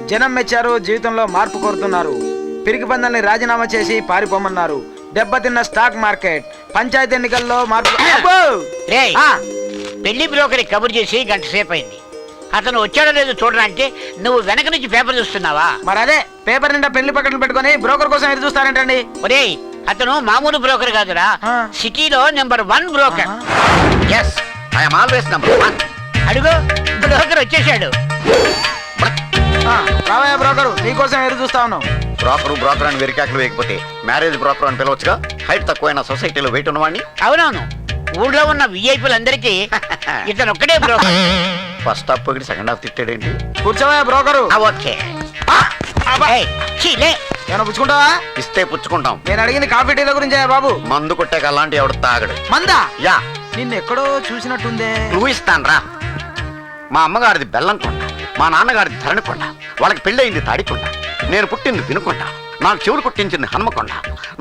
జనం మెచ్చారు, జీవితంలో మార్పు కోరుతున్నారు. పిరికి పందల్ని రాజీనామా చేసి పారిపోమన్నారు. దెబ్బతిన్న స్టాక్ మార్కెట్, పంచాయతీ ఎన్నికల్లో మార్పు. పెళ్లి బ్రోకర్ కబుర్ చేసి గంట సేపు అయింది. అతను వచ్చాడో లేదో చూడడానికి నువ్వు వెనక నుంచి పేపర్ చూస్తున్నావా? మరి అదే పేపర్ నిండా పెళ్లి పక్కన పెట్టుకుని బ్రోకర్ కోసం ఎదురు చూస్తారంటండి. ఒరేయ్, అతను మామూలు బ్రోకర్ కాదురా, సిటీలో నెంబర్ 1 బ్రోకర్. అడుగు, బ్రోకర్ వచ్చేసాడు. రావయ్య బ్రోకరు, నీకోసం ఎదురు చూస్తా ఉన్నావు. బ్రోకర్ అని వెరికాకులు వేయకపోతే మ్యారేజ్ బ్రోకర్ అని పిలవచ్చుగా. హైట్ తక్కువైన సొసైటీలో వెయిట్ ఉన్నవాడిని. అవునవును, ఊళ్ళో ఉన్న విఐపీలందరికీ ఇతను ఒక్కడే బ్రోకర్. ఫస్ట్ హాఫ్ పొగిడి సెకండ్ హాఫ్ తిట్టాడేంటి? కూర్చోవయ్య బ్రోకరు. ఓకే, ఏమైనా పుచ్చుకుంటావా? ఇస్తే పుచ్చుకుంటాం. నేను అడిగింది కాఫీ టీల గురించే బాబు. మందు కొట్టాక అలాంటి ఎవడు తాగడు. మందా? యా. నిన్ను ఎక్కడో చూసినట్టుందే. నువ్వు ఇస్తాను రా. మా అమ్మగారిది బెల్లం కొండ, మా నాన్నగారిది ధరణి కొండ, వాళ్ళకి పెళ్ళయింది తాడికొండ, నేను పుట్టింది వినుకొండ, నాకు చెవులు కుట్టించింది హనుమకొండ,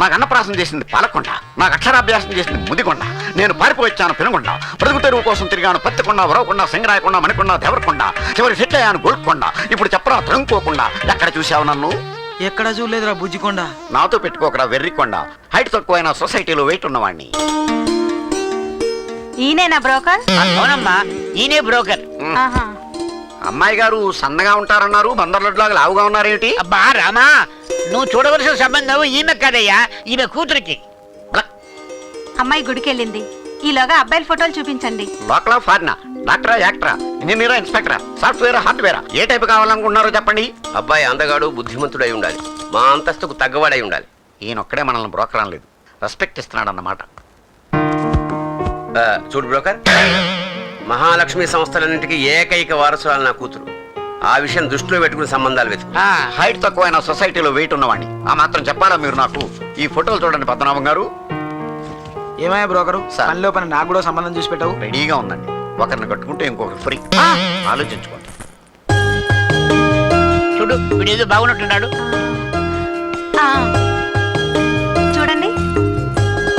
నాకు అన్నప్రాసం చేసింది పాలకొండ, నాకు అక్షరాభ్యాసం చేసింది ముదికొండ, నేను పారిపోయిచ్చాను పెనుకొండ, బ్రతుకు తెరువు కోసం తిరిగాను పత్తికొండ, వరవకొండ, సింగరాయకొండ, మణికొండ, దేవరకొండ, చివరి సెట్ అయ్యాను గోల్కొండ. ఇప్పుడు చెప్పరా తరుముకోకుండా. ఎక్కడ చూసావు నన్ను? ఎక్కడ చూడలేదురా బుజ్జికొండ. నాతో పెట్టుకోకరా వెర్రికొండ. హైట్ తక్కువైన సొసైటీలో వెయిట్ ఉన్నవాడిని. ఈయనేనా బ్రోకర్? అవునమ్మా, ఈయనే బ్రోకర్. అమ్మాయి గారు సన్నగా ఉంటారన్నారు, బందర్లలాగా లావుగా ఉన్నారేమిటి? అబ్బా రామా, నువ్వు చూడవలసిన సంబంధం ఈమె కదయ్యా, ఈమె కూతురికి. అమ్మాయి గుడికెళ్ళింది. ఈలోగా అబ్బాయిల ఫోటోలు చూపించండి. లోకలా ఫారినా, డాక్టరా, యాక్టరా, ఇంజనీరా, ఇన్స్పెక్టరా, సాఫ్ట్వేర్, హార్డ్వేరా, ఏ టైప్ కావాలనుకుంటున్నారో చెప్పండి. అబ్బాయి అందగాడు, బుద్ధిమంతుడై ఉండాలి, మా అంతస్తుకు తగ్గవాడై ఉండాలి. ఈయనొక్కడే మనల్ని బ్రోకర్ అనలేదు, రెస్పెక్ట్ ఇస్తున్నాడు అన్నమాట. చూడు బ్రోకర్, మహాలక్ష్మి సంస్థలన్నింటికి ఏకైక వారసురాలు నా కూతురు. ఆ విషయం దృష్టిలో పెట్టుకుని సంబంధాలు వెతుకు. హైట్ తక్కువైన సొసైటీలో వెయిట్ ఉన్నవాడిని. ఆ మాత్రం చెప్పాలా మీరు నాకు? ఈ ఫోటోలు చూడండి పద్మనాభం గారు. ఏమయ్యా బ్రోకరు, పనిలో పని నాకు కూడా సంబంధం చూసి పెట్టావు. రెడీగా ఉందండి. ఒకరిని కట్టుకుంటే ఇంకొకరు ఫ్రీ. ఆలోచించుకోండి. చూడు, వీడేదో బాగున్నట్టున్నాడు. చూడండి.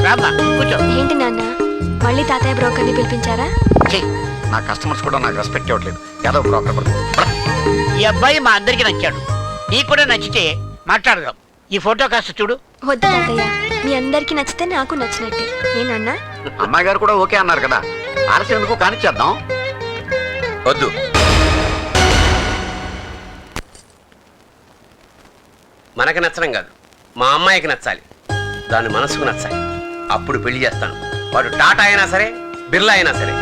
రామ్మా కూర్చో. ఏంటి నాన్న, మళ్ళీ తాతయ్య బ్రోకర్ని పిలిపించారా? నా కస్టమర్స్ కూడా నాకు రెస్పెక్ట్ ఇవ్వట్లేదు. ఏదో బ్రోకర్. ఈ అబ్బాయి మా అందరికి నచ్చాడు, నీకు కూడా నచ్చితే మాట్లాడదాం. ఈ ఫోటో కాస్త చూడు. వద్దు తాతయ్య, మీ అందరికి నచ్చితే నాకు నచ్చినట్టే. ఏనన్నా? అమ్మాయి గారు కూడా ఓకే అన్నారు కదా, ఆలస్యం ఎందుకు కానిచ్చేద్దాం. వద్దు, మనకి నచ్చడం కాదు, మా అమ్మాయికి నచ్చాలి, దాని మనసుకు నచ్చాలి. అప్పుడు పెళ్లి చేస్తాను. వాడు టాటా అయినా సరే, బిర్లా అయినా సరే.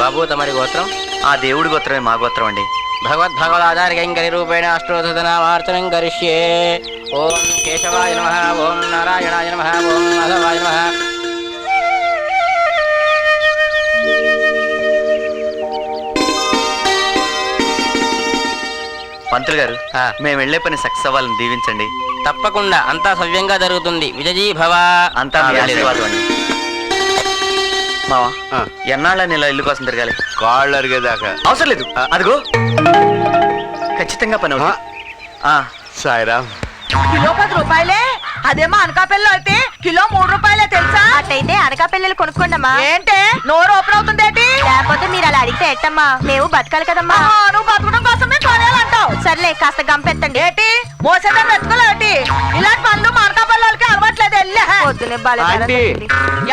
బాబు, తమరి గోత్రం? ఆ దేవుడి గోత్రమే మా గోత్రం అండి. భగవద్భగవదాచార్యం రూపేణ అష్టోత్తనామార్చనం కరిష్యే. ఓం కేశవాయ నమః, ఓం నారాయణాయ నమః, ఓం మాధవాయ నమః. పంతులు గారు, మేము వెళ్లే పని సక్సెస్ అవ్వాలని దీవించండి. తప్పకుండా, అంతా సవ్యంగా జరుగుతుంది. విజయీ భవ. అంతా మీ ఆశీర్వాదం అండి. మావా, ఎన్నాళ్ళని ఇలా ఇల్లు కోసం తిరగాలి? కాళ్ళు అరిగేదాకా. అవసరం లేదు, అదిగో ఖచ్చితంగా పని అవుతుంది. సాయిరామ్. కిలో 10 రూపాయలే. అదేమో అనకాపల్లిలో అయితే కిలో 3 రూపాయలే తెలుసా? అట్టయితే అనకాపల్లిలు కొనుక్కోండమ్మా. ఏంటే నోరు ఓపెన్ అవుతుంది ఏంటి? లేకపోతే మీరు అలా అడిగితే ఎట్టమ్మా, మేము బతకాలి కదమ్మా. నువ్వు బతకడం కోసమే కొనేయాలంటావు. సర్లే, కాస్త గంపెత్తండి. ఏంటి మోసేదాన్ని వెతుకోలేటి? ఇలాంటి పనులు మా అనకాపల్లికి అలవాట్లేదు. వెళ్ళే పొద్దునే బాలే.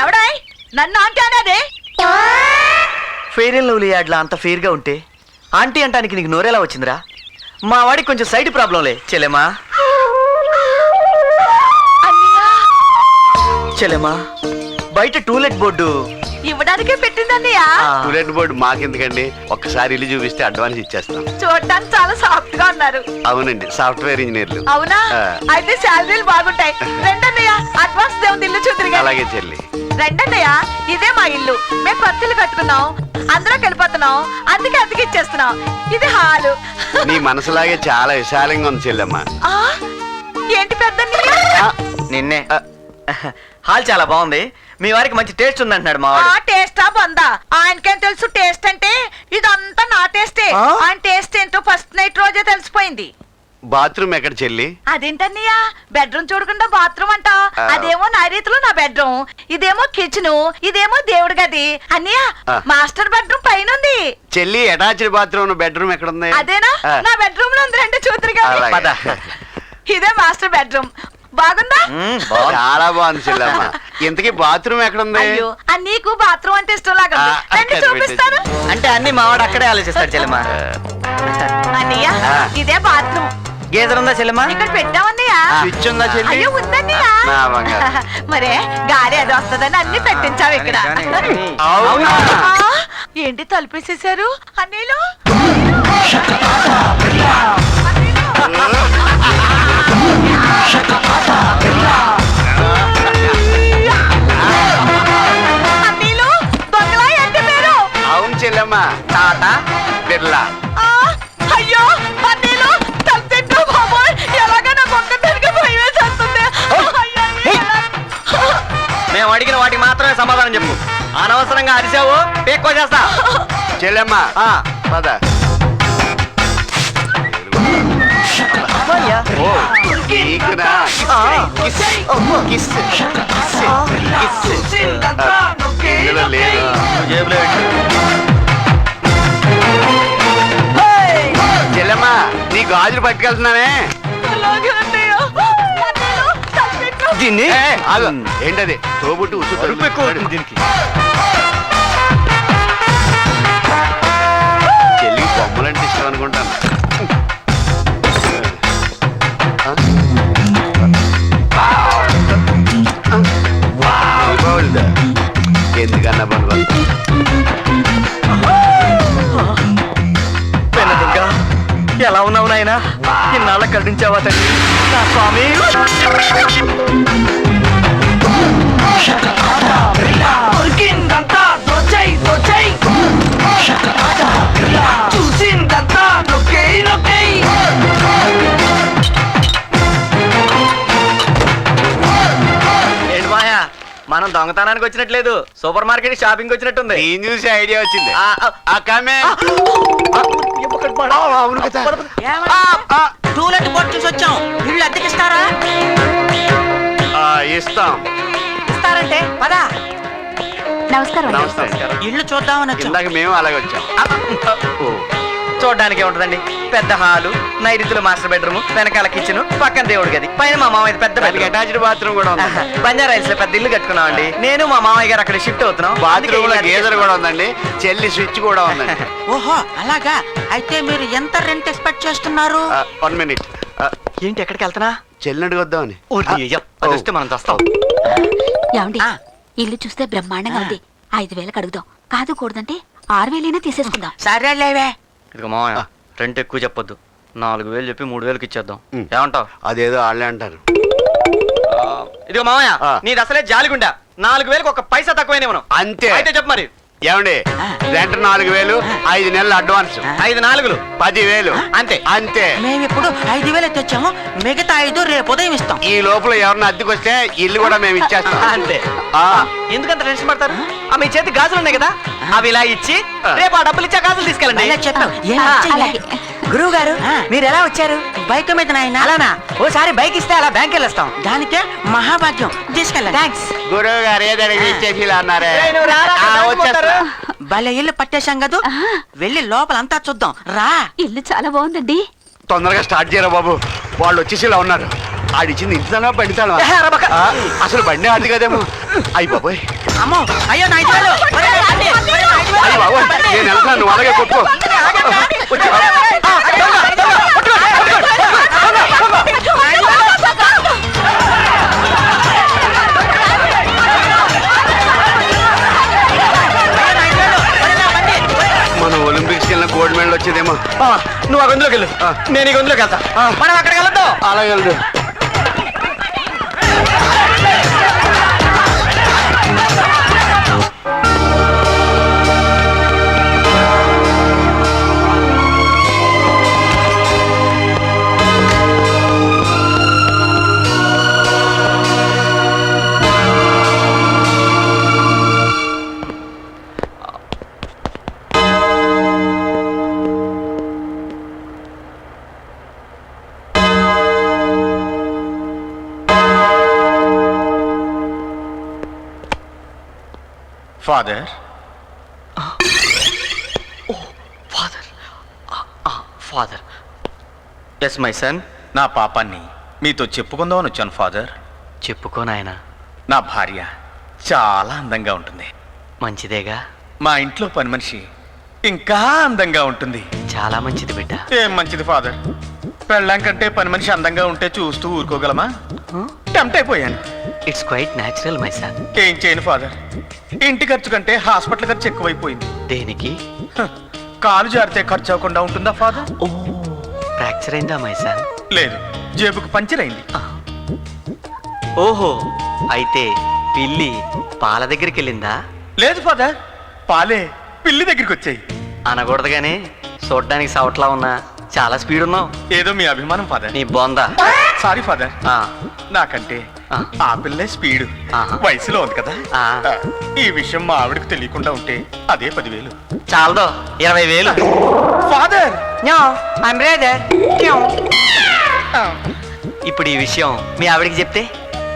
ఎవడాయ్ నన్ను ఆంటీ అనేది? ఫెయిర్ అండ్ లవ్లీ యాడ్లా అంత ఫెయిర్ గా ఉంటే ఆంటీ అంటానికి నీకు నోరేలా వచ్చిందిరా? మా వాడికి కొంచెం సైడ్ ప్రాబ్లంలే. చెల్లెమా, బయట టూలెట్ బోర్డు ఇవ్వడానికి పెట్టిందన్నయ్యా. టూలెట్ బోర్డు మాకెందుకండి, ఒక్కసారి ఇల్లు చూపిస్తే అడ్వాన్స్ ఇచ్చేస్తాం. చూడటానికి చాలా సాఫ్ట్ గా ఉన్నారు. అవునండి, సాఫ్ట్వేర్ ఇంజనీర్లు. అవునా? అయితే శాలరీలు బాగుంటాయి. రెండన్నయ్య, అడ్వాన్స్ దేవుని ఇల్లు చూద్దరు. అలాగే చెల్లి. రెండన్నయ్య, ఇదే మా ఇల్లు. మేము కొత్తలు కట్టుకున్నాం, అందరం వెళ్ళిపోతున్నాం, అందుకే అతికి ఇచ్చేస్తున్నాం. ఇది హాలు. నీ మనసులాగే చాలా విశాలంగా ఉంది చెల్లెమ్మ. ఏంటి పెద్దన్నయ్య? నిన్నే. హాల్ చాలా బాగుంది, మీ వారికి మంచి టేస్ట్ ఉందంటున్నాడు మా వాడు. టేస్టా బందా? ఆయనకేం తెలుసు టేస్ట్ అంటే? ఇదంతా నా టేస్టే. ఆయన టేస్ట్ ఏంటో ఫస్ట్ నైట్ రోజే తెలిసిపోయింది. బాత్రూమ్ ఎక్కడ చెల్లి? అదేంటన్నయ్యా బెడ్రూమ్ చూడకుండా బాత్రూమ్ అంటావు? అదేమో నా రీతిలో నా బెడ్రూమ్, ఇదేమో కిచెన్, ఇదేమో దేవుడి గది. అన్నయ్య మాస్టర్ బెడ్రూమ్ పైన ఉంది. చెల్లి అటాచ్డ్ బాత్రూమ్ బెడ్రూమ్ ఎక్కడ ఉంది? అదేనా నా బెడ్రూమ్ లో ఉంది, రండి చూద్దరు గాని. అలాగే. ఇదే మాస్టర్ బెడ్రూమ్. బాగుందా? చాలా బాగుంది చెల్లమ్మ. ఇంతకీ బాత్రూమ్ ఎక్కడ ఉంది? అయ్యో నీకు బాత్రూమ్ అంటే ఇష్టం లాగా ఉంది. రండి చూపిస్తాను. అంటే అన్ని మావాడు అక్కడే ఆలోచిస్తాడు చెల్లెమ్మ. అన్నయ్య ఇదే బాత్రూమ్. గేదెలు ఉందా చెల్లెమ్మ? ఇక్కడ పెట్టామన్నయ్య. స్విచ్ ఉందా చెల్లి? అయ్యో ఉందన్నయ్య. నా బంగారం. మరే గాలి అది వస్తుందని అన్ని పెట్టించావు ఇక్కడ. అవునా? ఆ, ఏంటి తలుపేసేసారు అన్నయ్యలు? అన్నయ్యలు దొంగలా ఏంటి పేరు? అవును చెల్లమ్మ, టాటా బిర్లా. ఆ, అయ్యో అన్నయ్యలు తలుపు బాబోయ్, ఎలాగా నాకు ఒక్కదానికి భయం వేసేస్తుంది. అయ్యో, మేము అడిగిన వాటికి మాత్రమే సమాధానం చెప్పు. అనవసరంగా అరిసావు పేక్కో చేస్తా. చెల్లమ్మ పద. ఓ, నీకునా? Kiss, kiss, kiss, kiss. ఇందులో లేదు. జేబులో చెల్లమ్మ నీ గాజులు పట్టుకెళ్తున్నానే. అలాగే అన్నయ్య. అన్నయ్యలు, తలుపు దీన్ని ఆగు. ఏంటది? తోబుట్టు ఉసు అరుపు ఎక్కువ అవుతుంది దీనికి. చెల్లి బొమ్మలంటే ఇష్టం అనుకుంటాను. ఎందుకన్నా పని పెన్నదుర్గా, ఎలా ఉన్నావు నాయనా? ఇన్నాళ్ళ కరుణించావా తండ్రి నా స్వామి? ఏంటి మాయా, మనం దొంగతనానికి వచ్చినట్లేదు, సూపర్ మార్కెట్ షాపింగ్ వచ్చినట్టుంది. నేను చూసి ఐడియా వచ్చింది. ఆ, ఆ, ఆ కమే. అవును కదా. టూలెట్ బోర్డు చూసి వచ్చాం. ఇల్లు అద్దెకిస్తారా? ఇస్తాం. ఇస్తారంటే పదా. నమస్కారం అండి. నమస్కారం. ఇల్లు చూద్దామని వచ్చాం. ఇందాక మేము అలాగే వచ్చాం. ఓ, చూడడానికి ఏముంటదండి, పెద్ద హాలు, నైరుతులు మాస్టర్ బెడ్రూమ్, వెనకాల కిచెన్, పక్కన దేవుడి గది, పైన మా మామయ్య పెద్ద బెడ్రూమ్. అటాచ్డ్ బాత్రూమ్ కూడా ఉంది. బంజారా హిల్స్ లో పెద్ద ఇల్లు కట్టుకున్నాం అండి. నేను మా మామయ్య గారు అక్కడ షిఫ్ట్ అవుతున్నాం. బాత్రూమ్ లో గేజర్ కూడా ఉందండి. చెల్లి స్విచ్ కూడా ఉందండి. ఓహో అలాగా. అయితే మీరు ఎంత రెంట్ ఎక్స్పెక్ట్ చేస్తున్నారు? 1 మినిట్. ఏంటి ఎక్కడికి వెళ్తున్నా? చెల్లిని అడుగుద్దామని. అది వస్తే మనం తెస్తాం. ఏమండి ఇల్లు చూస్తే బ్రహ్మాండంగా ఉంది. 5,000 అడుగుదాం. కాదు కూడదంటే 6,000 తీసుకుందాం. సరేలేవే. ఇదిగో మామయ్య, రెంట్ ఎక్కువ చెప్పొద్దు. 4,000 చెప్పి 3,000కి ఇచ్చేద్దాం. ఏమంటావు? అదేదో వాళ్ళే అంటారు. ఇదిగో మామయ్య, ఆ. నీది అసలే జాలిగుండా. 4,000కి ఒక పైసా తక్కువైనా మనం. అంతే. అయితే చెప్పు మరి. ఏమండి, రెంట్ 4,000, 5 నెలల అడ్వాన్స్, 5 4 10,000 అంతే. అంతే. మేము ఇప్పుడు 5,000 తెచ్చాము. మిగతా 5 రేపు ఉదయం ఇస్తాం. ఈ లోపల ఎవరిని అద్దెకొస్తే ఇల్లు కూడా మేము ఇచ్చేస్తాం. అంతే. ఆ, ఎందుకంత టెన్షన్ పడతారు? మీ చేతి గాజులు ఉన్నాయి కదా, అవి ఇలా ఇచ్చి రేపు ఆ డబ్బులు ఇచ్చే గాజులు తీసుకెళ్ళండి. ఇలా చెప్పాం. అలాగే. గురువు గారు మీరు ఎలా వచ్చారు? బైక్ మీద నాయన. అలానా? ఓసారి బైక్ ఇస్తే అలా బ్యాంక్ వెళ్ళొస్తాం. దానికే మహాభాగ్యం. తీసుకెళ్ళండి. థ్యాంక్స్. గురువు గారు ఏదడిగి ఇచ్చేసి ఇలా అన్నారే. ఏయ్, నువ్వు రారా, ఆ, బ్యాంకు వచ్చేస్తా. పోతారు. భలే ఇల్లు పట్టేశాం కదూ. వెళ్ళి లోపలంతా చూద్దాం రా. ఇల్లు చాలా బాగుందండి. తొందరగా స్టార్ట్ చేయరా బాబు, వాళ్ళు వచ్చేసి ఇలా ఉన్నారు. ఆడిచ్చింది ఇంటిదానా బండితానా? అసలు బండి ఆడిది కదేమో. అయ్యి బాబోయ్, అమ్మో అయ్యో నా 5,000. అయ్యి బాబోయ్, నేను వెళ్తాను, నువ్వు అలాగే కొట్టుకో. మన ఒలింపిక్స్కి వెళ్ళిన గోల్డ్ మెడల్ వచ్చేదేమో. నువ్వు ఆ గొంతులోకి వెళ్ళు, నేను ఈ గొంతులోకి వెళ్తా. మనం అక్కడికి వెళ్దాం. అలాగే వెళ్దు. Father father father yes my son. నా పాపాన్ని మీతో చెప్పుకుందామని వచ్చాను ఫాదర్. చెప్పుకో నాయనా. నా భార్య చాలా అందంగా ఉంటుంది. మంచిదేగా. మా ఇంట్లో పని మనిషి ఇంకా అందంగా ఉంటుంది. చాలా మంచిది బిడ్డ. ఏం మంచిది ఫాదర్, పెళ్ళాం కంటే పని మనిషి అందంగా ఉంటే చూస్తూ ఊరుకోగలమా? టెంప్ట్ అయిపోయాను. It's quite natural my son. ఏం చేయను ఫాదర్, ఇంటి ఖర్చు కంటే హాస్పిటల్ ఖర్చు ఎక్కువైపోయింది. దేనికి? కాలు జారితే ఖర్చు అవ్వకుండా ఉంటుందా ఫాదర్? ఓ, ఫ్రాక్చర్ అయిందా మై సన్? లేదు, జేబుకు పంచర్ అయింది. ఓహో, అయితే పిల్లి పాల దగ్గరికి వెళ్ళిందా? లేదు ఫాదర్, పాలే పిల్లి దగ్గరికి వచ్చాయి. అనకూడదుగానే, చూడ్డానికి సవట్లా ఉన్నా చాలా స్పీడ్ ఉన్నావు. ఏదో మీ అభిమానం ఫాదర్. నీ బొందా. సారీ ఫాదర్, ఆ, నాకంటే ఆ. ఆ పిల్లే స్పీడ్. ఆహా. వయసులో ఉంది కదా. ఆ. ఈ విషయం మా ఆవిడకు తెలియకుండా ఉంటే అదే 10,000. చాలదో 20,000. ఫాదర్, ఇప్పుడు ఈ విషయం మీ ఆవిడికి చెప్తే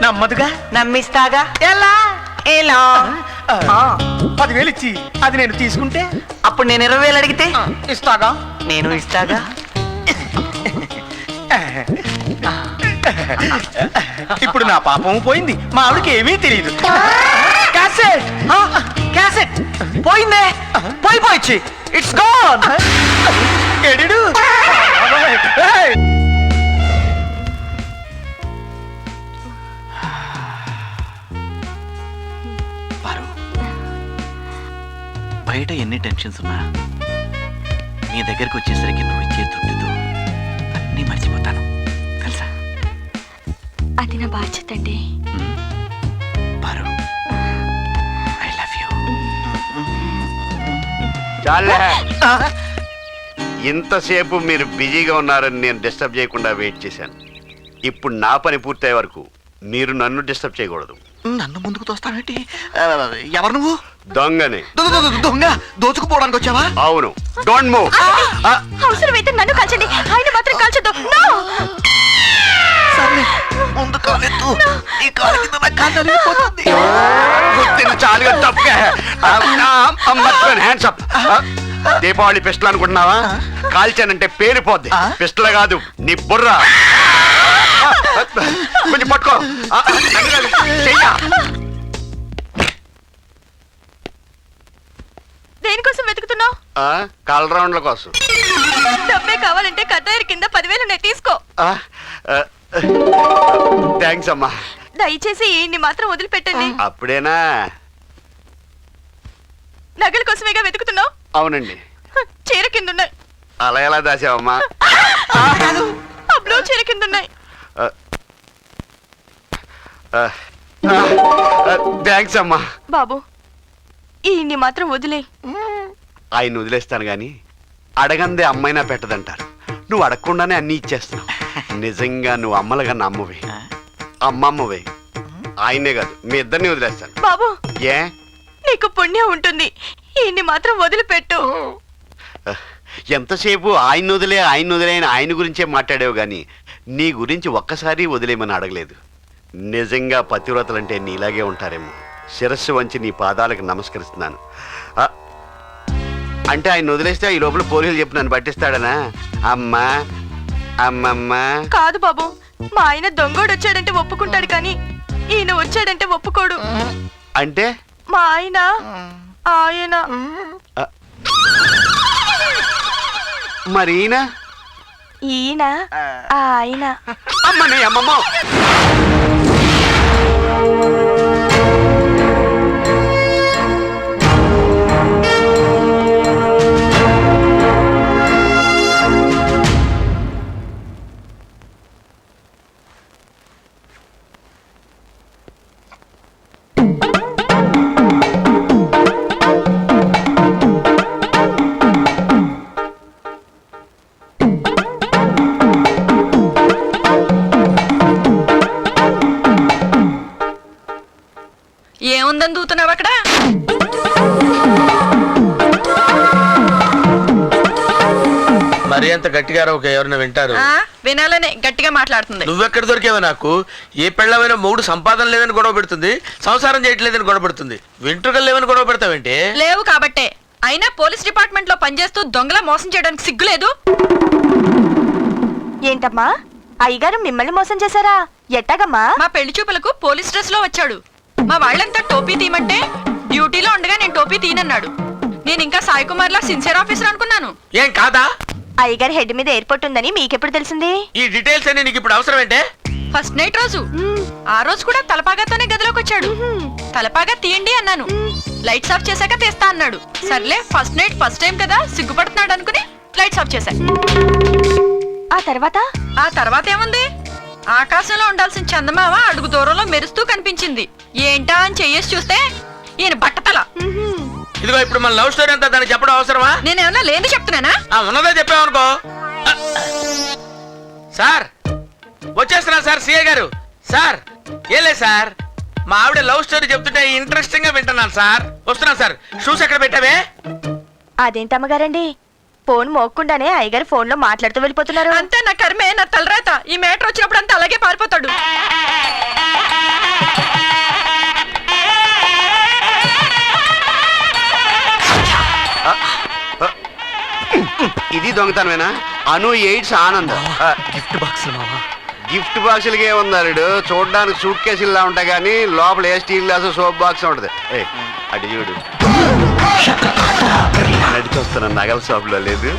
నమ్మదుగా. నమ్మిస్తాగా. ఎలా? ఎలా? 10,000 ఇచ్చి అది నేను తీసుకుంటే అప్పుడు నేను 20,000 అడిగితే ఇస్తాగా. నేను ఇస్తాగా. ఇప్పుడు నా పాపం పోయింది, మా ఆవిడకి ఏమీ తెలియదు. క్యాసెట్ క్యాసెట్ పోయిందే. పోయిపోయిచ్చి ఇట్స్ గాన్. ఎడిడు బయట ఎన్ని టెన్షన్స్ ఉన్నా నీ దగ్గరికి వచ్చేసరికి నువ్వు ఇచ్చే తృప్తితో అన్నీ మర్చిపోతాను తెలుసా? అది నా బాధ్యత అండి. పారు, ఐ లవ్ యూ. చాలే, ఇంతసేపు మీరు బిజీగా ఉన్నారని నేను డిస్టర్బ్ చేయకుండా వెయిట్ చేశాను. ఇప్పుడు నా పని పూర్తయ్యే వరకు మీరు నన్ను డిస్టర్బ్ చేయకూడదు. నన్ను ముందుకు తోస్తావేంటి? ఎవరు నువ్వు? దొంగని. దొంగ దోచుకుపోవడానికి వచ్చావా? అవును, డోంట్ మూవ్. అవసరమైతే నన్ను కాల్చండి, ఆయన మాత్రం కాల్చొద్దు. No! సరే, ముందు కాలెత్తు. ఈ కాలు కింద నా కాలు అరిగిపోతుంది. చాలుగా తప్పుగా హ్యాండ్స్ అప్. దీపావళి పిస్టల్ అనుకుంటున్నావా? కాల్చానంటే పేలిపోద్ది. పిస్టల్ కాదు, నీ బుర్ర. కొంచెం పట్టుకో. దేనికోసం వెతుకుతున్నావు? కాల్ రౌండ్ల కోసం. డబ్బే కావాలంటే కట్టాయిరు కింద 10,000 ఉన్నాయి, తీసుకో. థ్యాంక్స్ అమ్మా. దయచేసి ఈయన్ని మాత్రం వదిలిపెట్టండి. అప్పుడేనా? నగల కోసమేగా వెతుకుతున్నావు? అవునండి. చీర కింద ఉన్నాయి. అలా ఎలా దాచావమ్మా? ఆ బ్లూ చీర కింద ఉన్నాయి. థ్యాంక్స్ అమ్మా. బాబు, ఈయన్ని మాత్రం వదిలే. ఆయన వదిలేస్తాను గాని అడగందే అమ్మైనా పెట్టదంటారు. నువ్వు అడగకుండానే అన్ని ఇచ్చేస్తున్నావు. నిజంగా నువ్వు అమ్మలుగా అమ్మవే, అమ్మమ్మవే. ఆయనే కాదు, మీ ఇద్దరిని వదిలేస్తాను. బాబు, ఏ? నీకు పుణ్యం ఉంటుంది, ఈయన్ని మాత్రం వదిలిపెట్టు. ఎంతసేపు ఆయన వదిలే అని ఆయన గురించే మాట్లాడావు గాని నీ గురించి ఒక్కసారి వదిలేమని అడగలేదు. నిజంగా పతివ్రతలంటే నీలాగే ఉంటారేమో. శిరస్సు వంచి నీ పాదాలకు నమస్కరిస్తున్నాను. అంటే ఆయన వదిలేస్తే ఈ లోపల పోలీసులు చెప్పి నన్ను పట్టిస్తాడనా? అమ్మా, అమ్మమ్మ. కాదు బాబు, మా ఆయన దొంగోడు వచ్చాడంటే ఒప్పుకుంటాడు, కానీ ఈయన వచ్చాడంటే ఒప్పుకోడు. అంటే మా ఆయన మరి ఈయన ఆయన అమ్మ నీ అమ్మమ్మ. ఏముందని దూతున్నావు అక్కడ? మరీ అంత గట్టిగా ఒక ఎవరైనా వింటారు. వినాలనే గట్టిగా మాట్లాడుతుంది. నువ్వెక్కడ దొరికేవా నాకు? ఏ పెళ్ళమైన మూడు సంపాదన లేదని గొడవ పెడుతుంది, సంసారం చేయట్లేదని గొడవ పెడుతుంది. వెంట్రుకలు లేవని గొడవ పెడతావేంటి? లేవు కాబట్టే. అయినా పోలీస్ డిపార్ట్మెంట్ లో పనిచేస్తూ దొంగలా మోసం చేయడానికి సిగ్గులేదు. ఏంటమ్మా అయ్యగారు మిమ్మల్ని మోసం చేశారా? ఎట్టాగమ్మా? మా పెళ్లి చూపులకు పోలీస్ డ్రెస్ లో వచ్చాడు. మా వాళ్ళంతా టోపీ తీయమంటే డ్యూటీలో ఉండగా నేను టోపీ తీనన్నాడు. నేను ఇంకా సాయి కుమార్ లా సిన్సియర్ ఆఫీసర్ అనుకున్నాను. ఏం కాదా? అయ్యగారి హెడ్ మీద ఎయిర్పోర్ట్ ఉందని మీకెప్పుడు తెలిసింది? ఈ డీటెయిల్స్ అన్ని నీకు ఇప్పుడు అవసరం ఏంటే? ఫస్ట్ నైట్ రోజు ఆ రోజు కూడా తలపాగాతోనే గదిలోకి వచ్చాడు. తలపాగా తీయండి అన్నాను. లైట్స్ ఆఫ్ చేశాక తీస్తా అన్నాడు. సర్లే ఫస్ట్ నైట్ ఫస్ట్ టైం కదా సిగ్గుపడుతున్నాడు అనుకుని లైట్స్ ఆఫ్ చేశా. ఆ తర్వాత ఏముంది? ఆకాశంలో ఉండాల్సిన చందమామ అడుగు దూరంలో మెరుస్తూ కనిపించింది. ఏంటా అని చెయ్యేసి చూస్తే ఈయన బట్టతల. ఇదిగో ఇప్పుడు మన లవ్ స్టోరీ అంతా దానికి చెప్పడం అవసరమా? నేనేమన్నా లేదు చెప్తున్నానా? ఉన్నదే చెప్పామనుకో. సార్ వచ్చేస్తున్నా సార్. సిఏ గారు సార్. ఏం లేదు సార్, మా ఆవిడ లవ్ స్టోరీ చెప్తుంటే ఇంట్రెస్టింగ్ గా వింటున్నాను సార్. వస్తున్నాను సార్. షూస్ ఎక్కడ పెట్టావే? అదేంటమ్మగారండి, ఫోన్ మోక్కుండానే అయ్యగారు ఫోన్ లో మాట్లాడుతూ వెళ్ళిపోతున్నారు. అంతే నా కర్మే, నా తలరాత. ఈ మ్యాటర్ వచ్చినప్పుడు అంతా అలాగే పారిపోతాడు. ఇది దొంగతనమేనా? అను ఎయిడ్స్ ఆనందం. గిఫ్ట్ బాక్స్ మావా. గిఫ్ట్ బాక్సులకి ఏముందాడు, చూడడానికి సూట్ కేసులా ఉంటాయి కానీ లోపల ఏ స్టీల్ గ్లాస్ సోప్ బాక్స్ ఉంటది. అటు చూడు, నడిచొస్తున్న నగల షాప్ లో లేదు.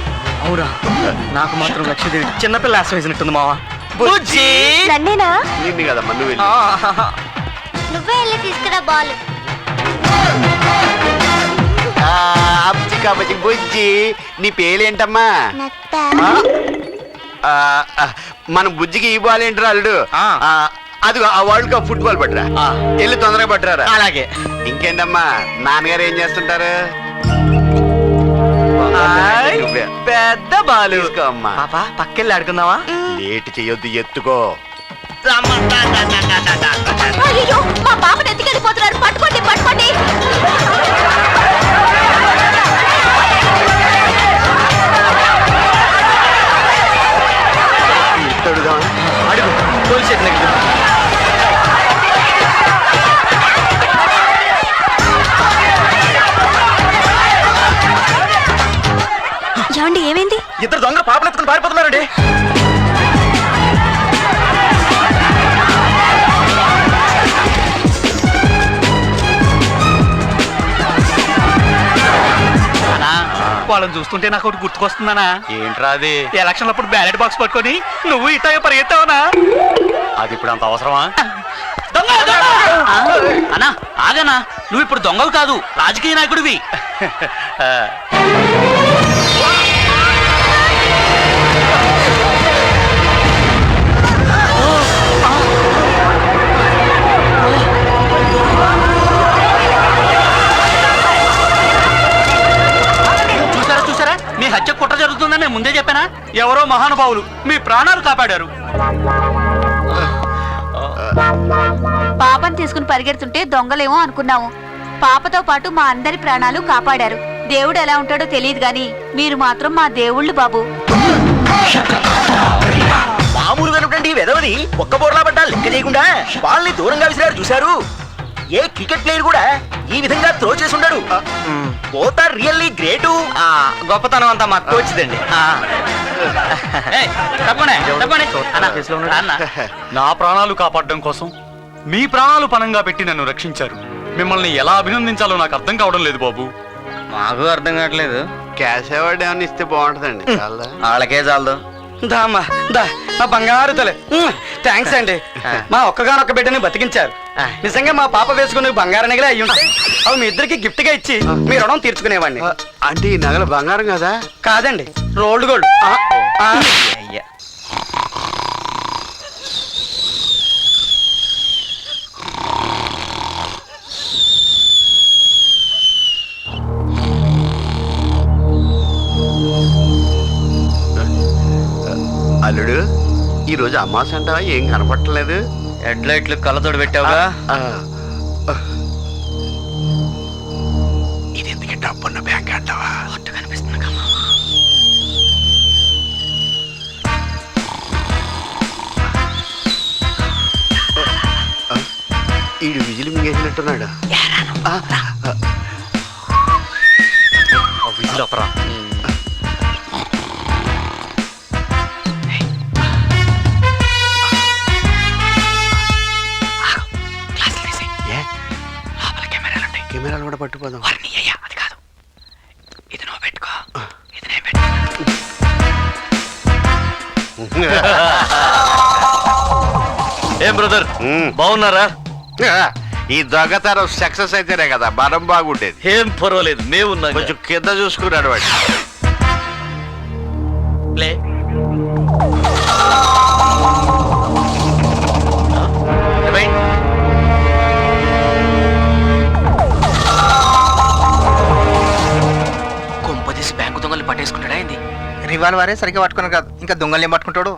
అవునా? నాకు మాత్రం లక్ష్మీదేవి చిన్నపిల్ల ఆశ్రయించినట్టుంది మావా. నన్నేనా? నిన్ను కదమ్మా, నువ్వు వెళ్ళి. నువ్వే వెళ్ళి తీసుకురా బాల్. బుజ్జి, నీ పేలేంటమ్మా? మన బుజ్జికి ఈ బాల్ ఏంటి అల్లుడు? అది ఆ వరల్డ్ కప్ ఫుట్బాల్ పట్టరా, వెళ్ళి తొందరగా పట్టరా. అలాగే. ఇంకేంటమ్మా, నాన్నగారు ఏం చేస్తుంటారు? పెద్ద బాలు అమ్మా. పాపా పక్కెళ్ళి ఆడుకుందావా? లేట్ చెయ్యొద్దు, ఎత్తుకో. అయ్యో మా పాపను ఎత్తుకెళ్ళిపోతున్నారు. పట్టుకోండి పట్టుకోండి. అడుగు పోలీస్ ఏమండి ఏమైంది? ఇద్దరు దొంగ పాపలు ఎత్తుకుని పారిపోతున్నారండి. వాళ్ళని చూస్తుంటే నాకు ఒకటి గుర్తుకొస్తుందనా. ఏంట్రా అది? ఎలక్షన్ అప్పుడు బ్యాలెట్ బాక్స్ పట్టుకొని నువ్వు ఇట్లా పరిగెత్తావనా? అది ఇప్పుడు అంత అవసరమా? అన్నా ఆగనా, నువ్వు ఇప్పుడు దొంగవు కాదు, రాజకీయ నాయకుడివి. చూసారా, మీ హత్య కుట్ర జరుగుతుందని నేను ముందే చెప్పానా? ఎవరో మహానుభావులు మీ ప్రాణాలు కాపాడారు. పాపని తీసుకుని పరిగెడుతుంటే దొంగలేమో అనుకున్నాము. పాపతో పాటు మా అందరి ప్రాణాలు కాపాడారు. దేవుడు ఎలా ఉంటాడో తెలియదు గాని మీరు మాత్రం మా దేవుళ్ళు బాబు. మామూలుగా వెదవది ఒక్క బోర్లా పడ్డా లెక్క చేయకుండా వాళ్ళని దూరంగా విసిరారు. చూశారు, ఏ క్రికెట్ ప్లేయర్ కూడా ఈ విధంగా త్రో చేసి ఉండడు. Both are really great. గొప్పతనం అంతా మా కోచ్దండి. నా ప్రాణాలు కాపాడడం కోసం మీ ప్రాణాలు పనంగా పెట్టి నన్ను రక్షించారు. మిమ్మల్ని ఎలా అభినందించాలో నాకు అర్థం కావడం లేదు బాబు. మాకు అర్థం కావట్లేదు. క్యాష్ అవార్డు ఏమైనా ఇస్తే బాగుంటుందండి. వాళ్ళకే చాలదు. దామా దా నా బంగారు తలే. థ్యాంక్స్ అండి. మా ఒక్కగానొక్క బిడ్డని బతికించారు. నిజంగా మా పాప వేసుకునే బంగారు నగలే అయ్యి ఉంటాయి. అవి మీ ఇద్దరికి గిఫ్ట్ గా ఇచ్చి మీ రుణం తీర్చుకునేవాడిని. అంటే ఈ నగలు బంగారం కదా? కాదండి, రోల్డ్ గోల్డ్. అయ్యా అల్లుడు, ఈ రోజు అమావాస్య అంటావా? ఏం కనపట్టలేదు. హెడ్లైట్లు కళ్ళతోడు పెట్టావుగా. ఇది ఎందుకు డబ్బున్న బ్యాంక్ అంటావా? కనిపిస్తుంది. ఈడు విజిల్ మింగేసినట్టున్నాడు. విజిల్ అపరా. కెమెరాలు కూడా పట్టుకోదాం. అది కాదు, ఇది నువ్వు పెట్టుకో, ఇది నేను పెట్టుకో. ఏం బ్రదర్, బాగున్నారా? ఈ దొంగతనం సక్సెస్ అయితేనే కదా మనం బాగుండేది. ఏం పర్వాలేదు, మేమున్నా. కొంచెం కింద చూసుకున్నాడు వాడు. ప్లే. కొంపదీసి బ్యాంకు దొంగలు పట్టేసుకుంటాడా ఏంది? రివాల్వరే సరిగ్గా పట్టుకుని కాదు, ఇంకా దొంగలు ఏం పట్టుకుంటాడు.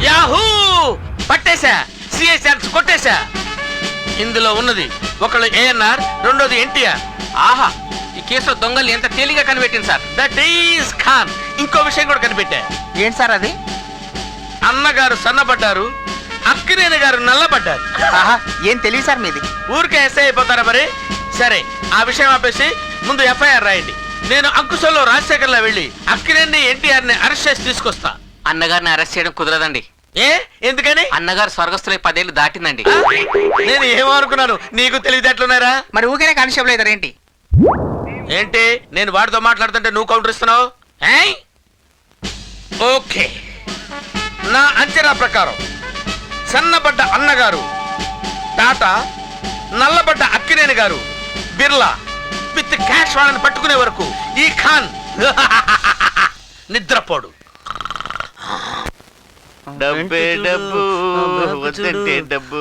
యాహూ! పట్టేశా, సిఎస్ఆర్ కొట్టేశా. ఇందులో ఉన్నది ఒకళ్ళు ఏఎన్ఆర్, రెండోది ఎన్టీఆర్. ఆహా, ఈ కేసులో దొంగలు ఎంత తేలిగా కనిపెట్టింది సార్. That is Khan. ఇంకో విషయం కూడా కనిపెట్టా. ఏంటి సార్ అది? అన్నగారు సన్నబడ్డారు, అక్కినేని గారు నల్లబడ్డారు. ఏం తెలియదు సార్ మీది. ఊరికే ఎస్ఐ అయిపోతారా మరి? సరే, ఆ విషయం ఆపేసి ముందు ఎఫ్ఐఆర్ రాయండి. నేను అంకుశంలో రాజశేఖర్లో వెళ్ళి అక్కినేని ఎన్టీఆర్ ని అరెస్ట్ చేసి తీసుకొస్తా. అన్నగారిని అరెస్ట్ చేయడం కుదరదండి. ఏ, ఎందుకని? అన్నగారు స్వర్గస్థులై 10 ఏళ్ళు దాటిందండి. నేను ఏమనుకున్నాను, నీకు తెలివితేటలున్నారా? మరి ఊరికే కానిస్టేబుల్ అవుతారు ఏంటి? ఏంటి, నేను వాడితో మాట్లాడుతుంటే నువ్వు కౌంటర్ ఇస్తున్నావు? ఓకే, నా అంచనా ప్రకారం సన్నబడ్డ అన్నగారు టాటా, నల్లబడ్డ అక్కినేని గారు బిర్లా విత్ క్యాష్ వాళ్ళని పట్టుకునే వరకు ఈ ఖాన్ నిద్రపోడు. డబ్బే డబ్బు, వద్దంటే డబ్బు.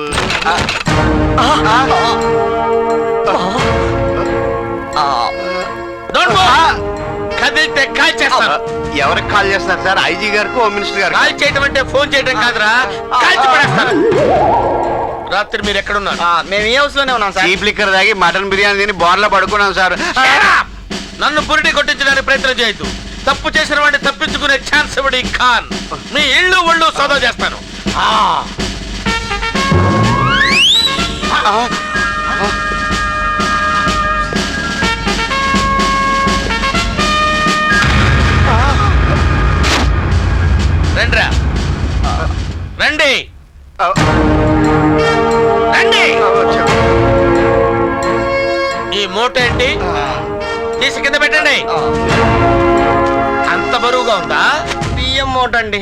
కదిలితే కాల్ చేస్తాను. ఎవరికి కాల్ చేస్తారు సార్? ఐజీ గారికి, హోమ్ మినిస్టర్ గారు? కాల్ చేయటం అంటే ఫోన్ చేయటం కాదురా, కాల్చి పడేస్తాను. రాత్రి మీరు ఎక్కడున్నారు? మేము ఈ హౌస్ లోనే ఉన్నాం సార్. చీప్ లిక్కర్ తాగి మటన్ బిర్యానీ తిని బోర్లో పడుకున్నాం సార్. నన్ను బురిడి కొట్టించడానికి ప్రయత్నం చేయొద్దు. తప్పు చేసిన వాడిని తప్పించుకునే ఛాన్స్ ఇవ్వడు ఈ ఖాన్. మీ ఇళ్ళు ఒళ్ళు సోదా చేస్తాను. రండిరా, రండి రండి. ఈ మూట ఏంటి? తీసి కింద పెట్టండి. అంత బరువుగా ఉందా? బియ్యం మూట అండి.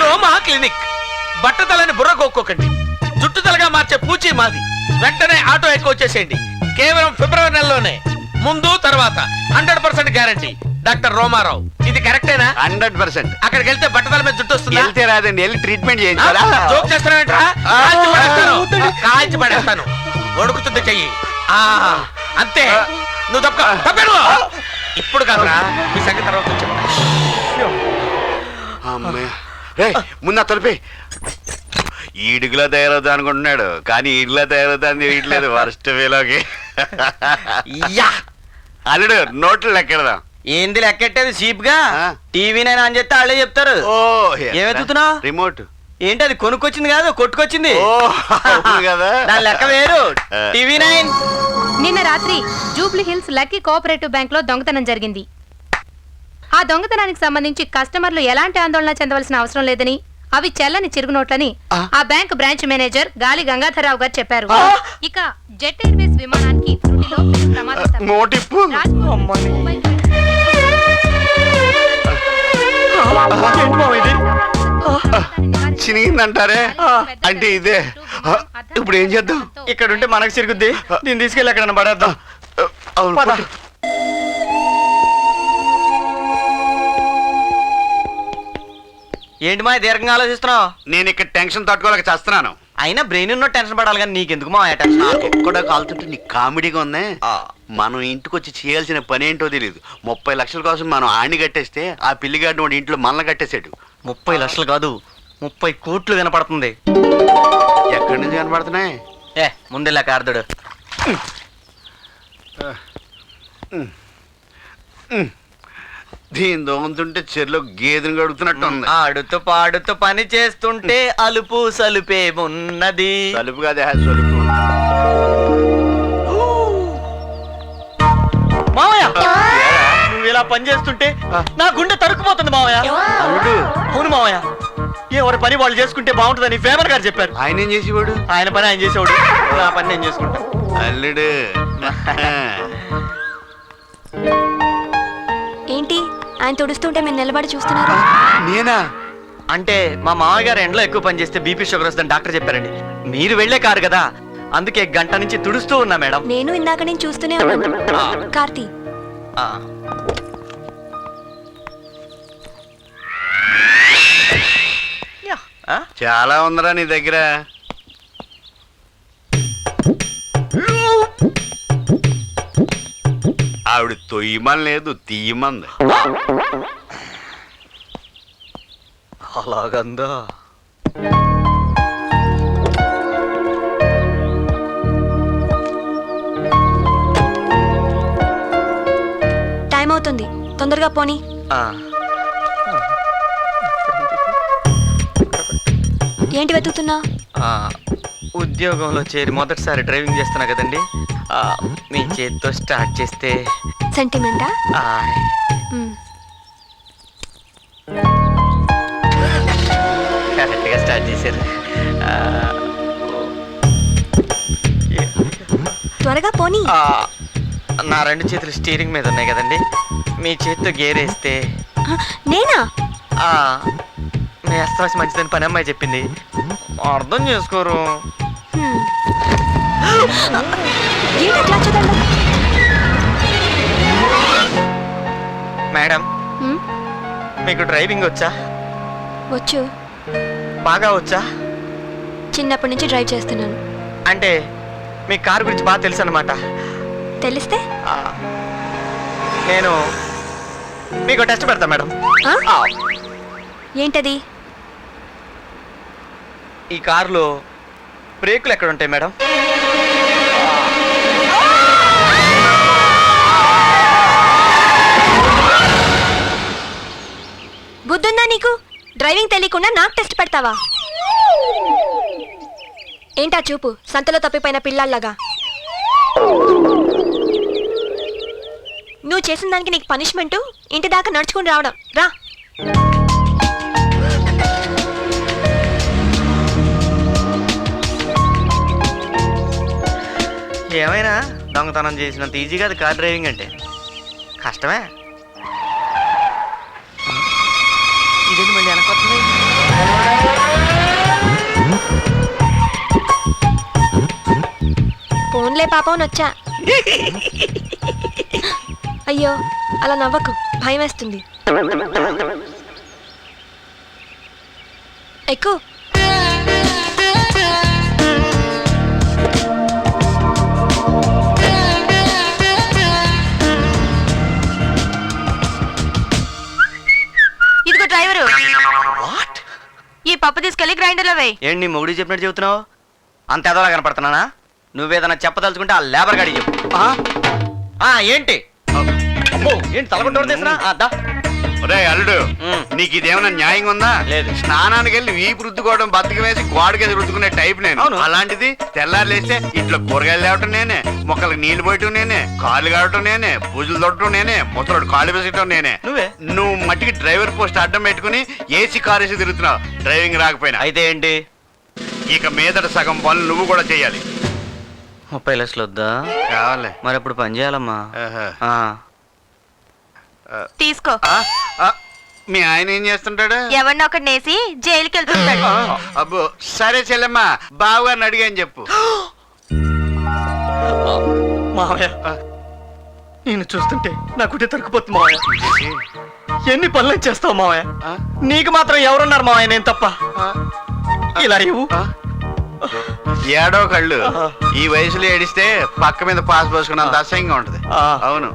రోమా క్లినిక్. బట్టతలని బుర్ర కొక్కోకండి. జుట్టుతలగా మార్చే పూచి మాది. వెంటనే ఆటో ఎక్కువ వచ్చేసేయండి. కేవలం ఫిబ్రవరి నెలలోనే. ముందు తర్వాత 100% గ్యారంటీ. డాక్టర్ రోమారావు, ఇది కరెక్టేనా? 100%. అక్కడికి వెళ్తే బట్టతల మీద జుట్టు వస్తుంది. వెళ్తే రాదండి, వెళ్ళి ట్రీట్మెంట్ చేయించాలా? జోక్ చేస్తానంటా? కాల్చి పడేస్తాను. వణుకుతుంది చెయ్యి. అంతే, నువ్వు తప్పను. ఇప్పుడు కాదురా, మీ సంగతి తర్వాత చెప్తా. ముందు తలిపి. ఈడుగులా తయారవుతా అనుకుంటున్నాడు, కానీ ఈడుగులా తయారవుతా అని తెలియట్లేదు. వరస్ట్ వేలోకి అల్లుడు నోట్లు లెక్కెడదాం. ఏంది లెక్కెట్టేది చీప్ గా? టీవీ నైన్ అని చెప్తే వాళ్ళే చెప్తారు. ఏమెత్తుతున్నావు? రిమోట్. ఏంటి అది కొనుక్కొచ్చింది కాదు, కొట్టుకొచ్చింది కదా. దాని లెక్క వేరు. TV nine. నిన్న రాత్రి Jubilee hills lucky cooperative bank లో దొంగతనం జరిగింది. ఆ దొంగతనానికి సంబంధించి కస్టమర్లు ఎలాంటి ఆందోళన చెందవలసిన అవసరం లేదని, అవి చెల్లని చిరుగునోట్లని ఆ బ్యాంక్ బ్రాంచ్ మేనేజర్ గాలి గంగాధరరావు గారు చెప్పారు. ఇక జెట్ ఎయిర్వేస్ విమానానికి త్రుటిలో ప్రమాదం చినిగిందంటారే, అంటే ఇదే. ఇప్పుడు ఏం చేద్దాం? ఇక్కడ ఉంటే మనకు చిరుగుద్ది, దీన్ని తీసుకెళ్ళి ఎక్కడ పడేద్దాం. ఏంటి మా దీర్ఘంగా ఆలోచిస్తున్నావు? నేను ఇక్కడ టెన్షన్ తట్టుకోలేక చేస్తున్నాను. అయినా బ్రెయిన్ ఉన్న టెన్షన్ పడాలి కానీ నీకెందుకు మా టెన్షన్? కూడా కాలుతుంటే నీకు కామెడీగా ఉంది. మనం ఇంటికొచ్చి చేయాల్సిన పని ఏంటో తెలియదు. 30 లక్షల కోసం మనం ఆడిని కట్టేస్తే ఆ పిల్లిగాడిని వాడి ఇంట్లో మనల్ని కట్టేశాడు. 30 లక్షలు కాదు, 30 కోట్లు కనపడుతుంది. ఎక్కడి నుంచి కనపడుతున్నాయి? ఏ ముందెలా కార్దుడు. దీని దోమతుంటే చెరులో గేదెను గడుగుతున్నట్టు ఉంది. ఆడుతూ పాడుతూ పని చేస్తుంటే అలుపు సలుపేమున్నది. సలుపు కాదే సలుపు. మావయ్య నువ్వు ఇలా పని చేస్తుంటే నా గుండె తరుక్కుపోతుంది మావయ్య. అల్లుడు. అవును మావయ్య, ఎవరి పని వాళ్ళు చేసుకుంటే బాగుంటుందని ఫేమర్ గారు చెప్పారు. ఆయన ఏం చేసేవాడు? ఆయన పని ఆయన చేసేవాడు, నా పని నేను చేసుకుంటా. అల్లుడు. ఏంటి ఆయన తుడుస్తుంటే మీరు నిలబడి చూస్తున్నారు? నేనా? అంటే మా మామయ్య గారు ఎండలో ఎక్కువ పని చేస్తే బీపీ షుగర్ వస్తుందని డాక్టర్ చెప్పారండి. మీరు వెళ్లే కారు కదా, అందుకే గంట నుంచి తుడుస్తూ ఉన్నా మేడం. నేను ఇందాక నేను చూస్తూనే ఉన్నాను. కార్తీ చాలా ఉందరా నీ దగ్గర. ఆవిడ తొయ్యమని లేదు, తీయమంది. అలాగందా? టైం అవుతుంది, తొందరగా పోనీ. ఏంటి వెతుకుతున్నా? ఉద్యోగంలో చేరి మొదటిసారి డ్రైవింగ్ చేస్తున్నా కదండి, మీ చేతితో స్టార్ట్ చేస్తే. సెంటిమెంటా? కరెక్ట్గా స్టార్ట్ చేశారు. త్వరగా పోనీ. నా 2 చేతులు స్టీరింగ్ మీద ఉన్నాయి కదండి, మీ చేతితో గేర్ వేస్తే. నేనా? మీ అస్తవాసి మంచిదని పని అమ్మాయి చెప్పింది, అర్థం చేసుకోరు. మేడం మీకు డ్రైవింగ్ వచ్చా? వచ్చు. బాగా వచ్చా? చిన్నప్పటి నుంచి డ్రైవ్ చేస్తున్నాను. అంటే మీ కారు గురించి బాగా తెలుసు అన్నమాట. తెలిస్తే నేను మీకు టెస్ట్ పెడతా మేడం. ఏంటది? ఈ కారులో బ్రేకులు ఎక్కడ ఉంటాయి మేడం? బుద్ధుందా నీకు? డ్రైవింగ్ తెలియకుండా నాకు టెస్ట్ పెడతావా? ఏంటా చూపు, సంతలో తప్పిపోయిన పిల్లల్లాగా. నువ్వు చేసిన దానికి నీకు పనిష్మెంటు ఇంటి దాకా నడుచుకుని రావడం. రా. ఏమైనా దొంగతనం చేసినంత ఈజీ కాదు కార్ డ్రైవింగ్ అంటే, కష్టమే. ఇదేంటి మళ్ళీ వెనకొస్తుంది? ఫోన్లే పాపం వచ్చా. అయ్యో అలా నవ్వకు, భయం వేస్తుంది. ఎక్కు. ఇదిగో డ్రైవరు, ఈ పప్పు తీసుకెళ్లి గ్రైండర్ లో వేయి. ఏంటి నీ మొగుడు చెప్పినట్టు చెబుతున్నావు? అంత ఎదవలా కనపడుతున్నానా? నువ్వేదన్నా చెప్పదలుచుకుంటే ఆ లేబర్ గాడి చెప్పు. ఏంటి ఏంటి తలకొండ తీసినా? అల్లుడు, నీకు ఇదేమన్నా న్యాయంగా ఉందా? లేదు. స్నానానికి వెళ్ళి వీపు రుద్దుకోవడం, బతికి వేసి గోడకి రుద్దుకునే టైప్ నేను. అలాంటిది తెల్లారు లేస్తే ఇంట్లో కూరగాయలు లేవటం నేనే, మొక్కలకు నీళ్లు పోయటం నేనే, కాళ్ళు కావటం నేనే, పూజలు తొట్టడం నేనే, ముసలోడు కాళ్ళు వేసటం నేనే. నువ్వు మట్టికి డ్రైవర్ పోస్ట్ అడ్డం పెట్టుకుని ఏసీ కారు వేసి తిరుగుతున్నావు, డ్రైవింగ్ రాకపోయినా. అయితే ఏంటి? ఇక మీదట సగం పనులు నువ్వు కూడా చెయ్యాలి. 30 లక్షలు వద్దా? కావాలి. మరి ఇప్పుడు పని చేయాలమ్మా. తీసుకో. మీ ఆయన ఏం చేస్తుంటాడు? ఎవరిని ఒకటి నేసి జైలుకి వెళ్తుంటాడు. అబ్బో సరే చెల్లెమ్మా, బావగారిని అడిగాని చెప్పు. మావయ్య నేను చూస్తుంటే నా గుడ్డ తరుకుపోతుంది మావయ్య. ఎన్ని పనులు చేస్తావు మావయ్య? నీకు మాత్రం ఎవరున్నారు మావయ్య నేను తప్ప? ఇలా ఇవ్వు. ఏడో కళ్ళు ఈ వయసులో ఏడిస్తే పక్క మీద పాస్ పోసుకున్నంత అసహ్యంగా ఉంటది. అవును,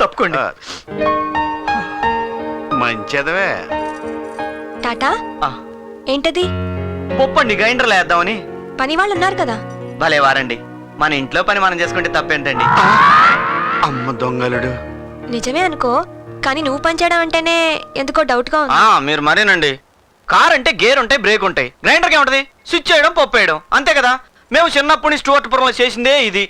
తప్పుకోండి. మంచిదవే. టాటా ఏంటది? పప్పండి గ్రైండర్లో వేద్దామని. పని వాళ్ళు ఉన్నారు కదా. భలే వారండి, మన ఇంట్లో పని మనం చేసుకుంటే తప్పేంటండి? అమ్మ దొంగలుడు. నిజమే అనుకో, కానీ నువ్వు పని చేయడం అంటేనే ఎందుకో డౌట్ గా ఉంది. మీరు మరేనండి. కార్ అంటే గేర్ ఉంటాయి, బ్రేక్ ఉంటాయి. గ్రైండర్కి ఏముంటది? స్విచ్ చేయడం, పప్పు వేయడం, అంతే కదా. మేము చిన్నప్పుడు స్టూవర్ట్పురంలో చేసిందే ఇది.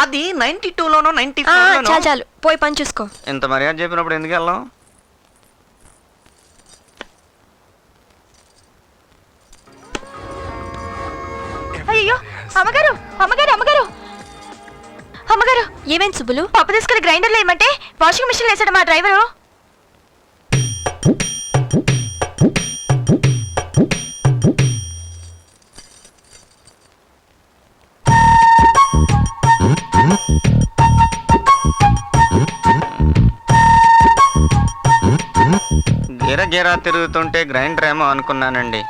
అది 92లోనో 94లోనో. చాలు చాలు, పోయి పని చూసుకో. ఇంత మర్యాద చెప్పినప్పుడు ఎందుకు వెళ్ళాం? అయ్యో అమ్మగారు అమ్మగారు అమ్మగారు అమ్మగారు, ఏమేం సుబ్బులు? పప్పు తీసుకెళ్లి గ్రైండర్లో వేయమంటే వాషింగ్ మిషన్ వేసాడు మా డ్రైవరు. గిర గిరా తిరుగుతుంటే గ్రైండర్ ఏమో అనుకున్నానండి.